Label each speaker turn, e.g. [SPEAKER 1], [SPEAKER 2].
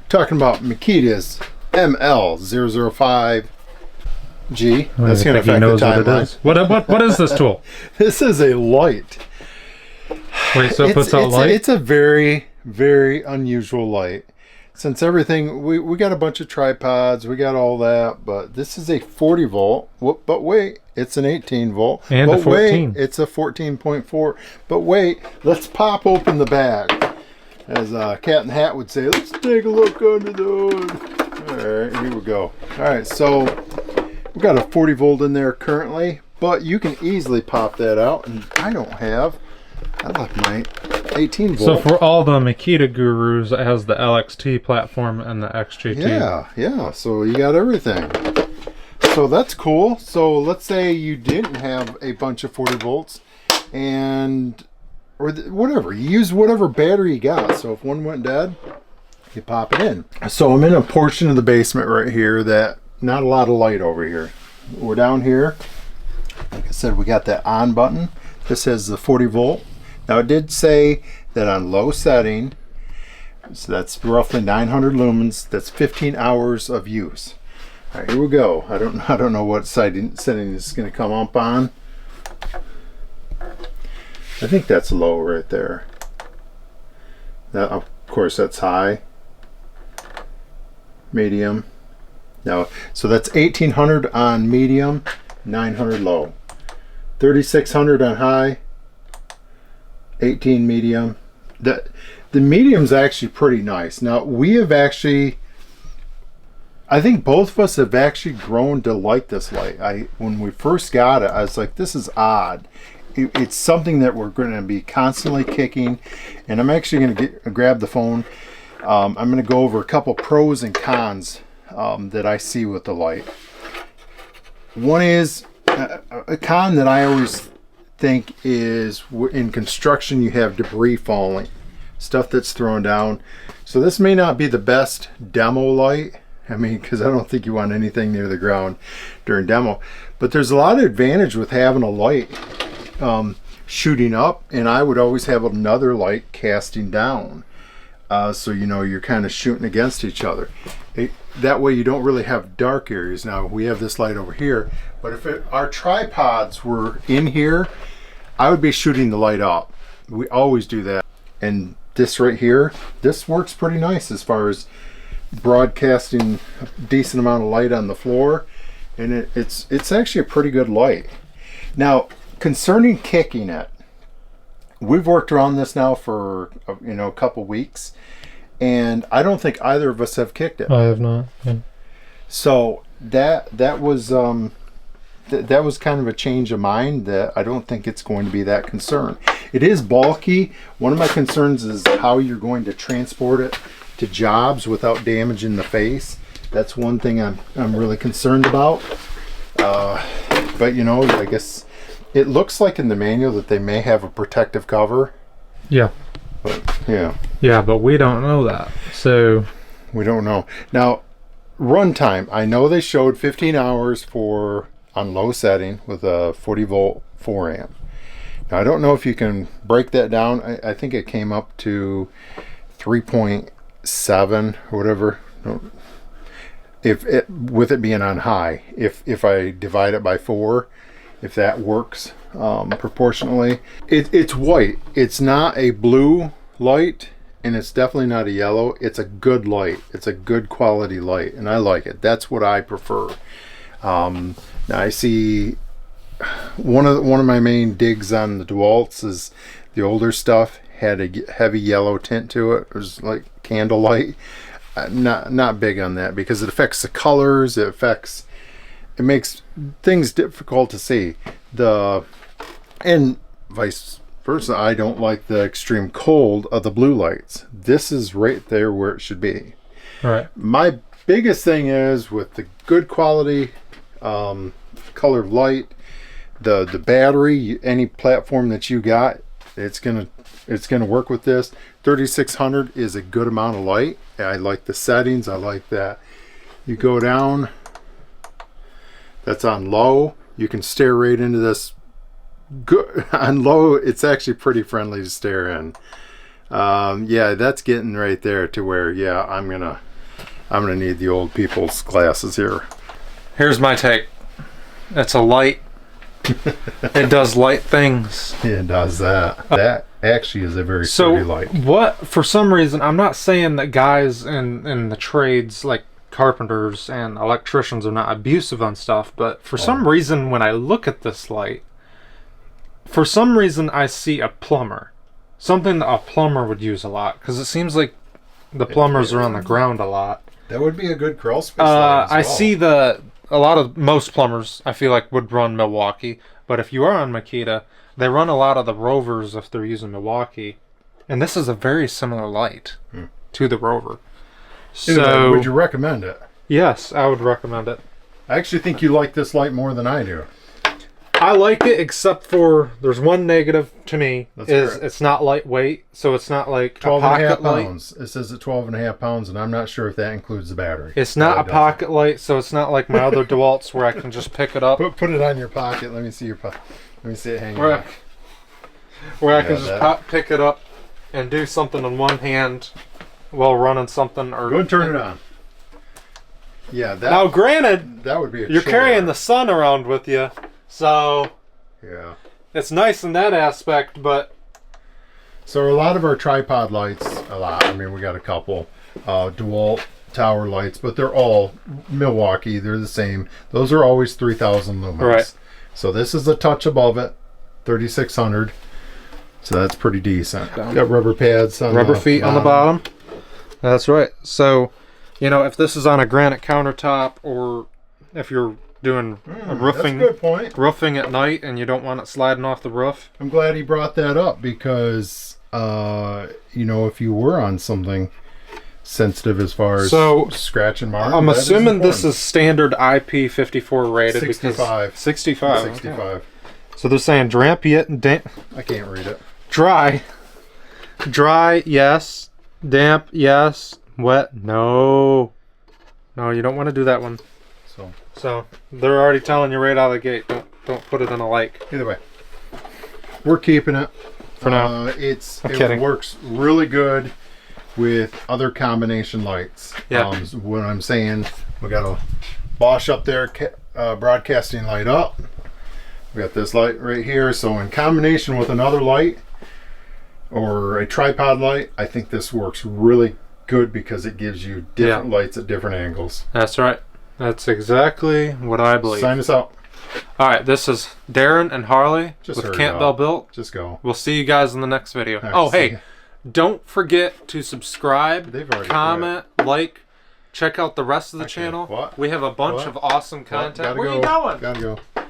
[SPEAKER 1] talking about Makita's ML005G. That's going to affect the timeline.
[SPEAKER 2] What is this tool?
[SPEAKER 1] This is a light.
[SPEAKER 2] Wait, so it puts out light?
[SPEAKER 1] It's a very, very unusual light. Since everything, we got a bunch of tripods, we got all that, but this is a 40 volt. But wait, it's an 18 volt.
[SPEAKER 2] And
[SPEAKER 1] but
[SPEAKER 2] a 14.
[SPEAKER 1] Wait, it's a 14.4. But wait, let's pop open the bag. As Cat in the Hat would say, let's take a look under the hood. All right, here we go. All right, so we got a 40 volt in there currently, but you can easily pop that out, and I left my 18 volt.
[SPEAKER 2] So for all the Makita gurus, it has the LXT platform and the XGT.
[SPEAKER 1] Yeah, so you got everything. So that's cool. So let's say you didn't have a bunch of 40 volts or whatever. You use whatever battery you got. So if one went dead, you pop it in. So I'm in a portion of the basement right here that not a lot of light over here. We're down here. Like I said, we got that on button. This has the 40 volt. Now it did say that on low setting, so that's roughly 900 lumens, that's 15 hours of use. All right, here we go. I don't know what setting this is going to come up on. I think that's low right there. That, of course, that's high. Medium. Now, so that's 1800 on medium, 900 low. 3600 on high. 18 medium. The medium's actually pretty nice. Now we have actually, I think both of us have actually grown to like this light. When we first got it, I was like, this is odd. It's something that we're going to be constantly kicking, and I'm actually going to grab the phone. I'm going to go over a couple pros and cons that I see with the light. One is a con that I always think is in construction, you have debris falling, stuff that's thrown down. So this may not be the best demo light. I mean, because I don't think you want anything near the ground during demo, but there's a lot of advantage with having a light shooting up, and I would always have another light casting down, so you know you're kind of shooting against each other. That way you don't really have dark areas. Now we have this light over here, but if our tripods were in here, I would be shooting the light up. We always do that. And this right here, this works pretty nice as far as broadcasting a decent amount of light on the floor, and it's actually a pretty good light. Now concerning kicking it, we've worked around this now for a couple weeks, and I don't think either of us have kicked it.
[SPEAKER 2] I have not. Yeah.
[SPEAKER 1] So that was that was kind of a change of mind, that I don't think it's going to be that concern. It is bulky. One of my concerns is how you're going to transport it to jobs without damaging the face. That's one thing I'm really concerned about. But I guess it looks like in the manual that they may have a protective cover.
[SPEAKER 2] Yeah.
[SPEAKER 1] But yeah.
[SPEAKER 2] Yeah, but we don't know that. So
[SPEAKER 1] we don't know. Now, runtime. I know they showed 15 hours on low setting with a 40 volt 4 amp. Now I don't know if you can break that down. I think it came up to 3.7 or whatever. With it being on high, if I divide it by 4, if that works proportionally. It's white. It's not a blue light, and it's definitely not a yellow. It's a good light. It's a good quality light, and I like it. That's what I prefer. Now I see one of my main digs on the DeWalt's is the older stuff had a heavy yellow tint to it. It was like candlelight. Not big on that because it affects the colors. It makes things difficult to see. And vice versa, I don't like the extreme cold of the blue lights. This is right there where it should be.
[SPEAKER 2] all right.
[SPEAKER 1] My biggest thing is with the good quality color of light, the battery, any platform that you got, it's gonna work with this. 3600 is a good amount of light. I like the settings. I like that you go down, that's on low, you can stare right into this. Good on low, it's actually pretty friendly to stare in. Yeah, that's getting right there to where, yeah, I'm gonna I'm gonna need the old people's glasses here.
[SPEAKER 2] Here's my take. It's a light. It does light things.
[SPEAKER 1] It does that. That actually is a very sturdy light.
[SPEAKER 2] What, for some reason, I'm not saying that guys in the trades like carpenters and electricians are not abusive on stuff, but for some reason when I look at this light, for some reason I see a plumber. Something that a plumber would use a lot, because it seems like the plumbers are on the ground a lot.
[SPEAKER 1] That would be a good crawl space light as well.
[SPEAKER 2] I see most plumbers, I feel like, would run Milwaukee, but if you are on Makita, they run a lot of the Rovers if they're using Milwaukee, and this is a very similar light to the Rover. So,
[SPEAKER 1] would you recommend it?
[SPEAKER 2] Yes, I would recommend it.
[SPEAKER 1] I actually think you like this light more than I do.
[SPEAKER 2] I like it, except for there's one negative to me.
[SPEAKER 1] That's
[SPEAKER 2] is
[SPEAKER 1] correct.
[SPEAKER 2] It's not lightweight, so it's not like
[SPEAKER 1] 12
[SPEAKER 2] a
[SPEAKER 1] and a half
[SPEAKER 2] pocket light.
[SPEAKER 1] pounds. It says at 12 and a half pounds, and I'm not sure if that includes the battery.
[SPEAKER 2] It's not a pocket light, so it's not like my other DeWalt's where I can just pick it up.
[SPEAKER 1] Put it on your pocket. Let me see your pocket. Let me see it hanging
[SPEAKER 2] Where
[SPEAKER 1] out.
[SPEAKER 2] I can just pick it up and do something in one hand while running something. Or
[SPEAKER 1] go and turn it on. Yeah, that.
[SPEAKER 2] Now, granted,
[SPEAKER 1] that would be a
[SPEAKER 2] you're
[SPEAKER 1] chore.
[SPEAKER 2] carrying the sun around with you, so
[SPEAKER 1] yeah,
[SPEAKER 2] it's nice in that aspect. But
[SPEAKER 1] so a lot of our tripod lights, I mean, we got a couple DeWalt tower lights, but they're all Milwaukee. They're the same. Those are always 3,000 lumens.
[SPEAKER 2] Right.
[SPEAKER 1] So this is a touch above it, 3,600. So that's pretty decent. Got rubber pads on
[SPEAKER 2] rubber
[SPEAKER 1] the
[SPEAKER 2] feet on the bottom. That's right. So, you know, if this is on a granite countertop, or if you're doing a roofing,
[SPEAKER 1] that's a good point.
[SPEAKER 2] Roofing at night and you don't want it sliding off the roof.
[SPEAKER 1] I'm glad he brought that up because, you know, if you were on something sensitive as far as scratch and mark,
[SPEAKER 2] I'm assuming this is standard IP54 rated.
[SPEAKER 1] 65.
[SPEAKER 2] 65.
[SPEAKER 1] 65.
[SPEAKER 2] Okay. So they're saying damp yet and damp.
[SPEAKER 1] I can't read it.
[SPEAKER 2] Dry, yes. Damp, yes. Wet, no. No, you don't want to do that one. So they're already telling you right out of the gate, don't put it in a lake.
[SPEAKER 1] Either way, we're keeping it
[SPEAKER 2] for now.
[SPEAKER 1] It works really good with other combination lights.
[SPEAKER 2] Yeah.
[SPEAKER 1] What I'm saying, we got a Bosch up there, broadcasting light up. We got this light right here. So in combination with another light or a tripod light, I think this works really good because it gives you different lights at different angles.
[SPEAKER 2] That's right. That's exactly what I believe.
[SPEAKER 1] Sign us out.
[SPEAKER 2] All right, this is Darren and Harley with Campbell Built.
[SPEAKER 1] Just go.
[SPEAKER 2] We'll see you guys in the next video.
[SPEAKER 1] Right,
[SPEAKER 2] oh, hey, don't forget to subscribe,
[SPEAKER 1] already
[SPEAKER 2] comment, like, check out the rest of the channel.
[SPEAKER 1] What?
[SPEAKER 2] We have a bunch of awesome content.
[SPEAKER 1] Gotta
[SPEAKER 2] Where
[SPEAKER 1] go.
[SPEAKER 2] are you going?
[SPEAKER 1] Gotta go.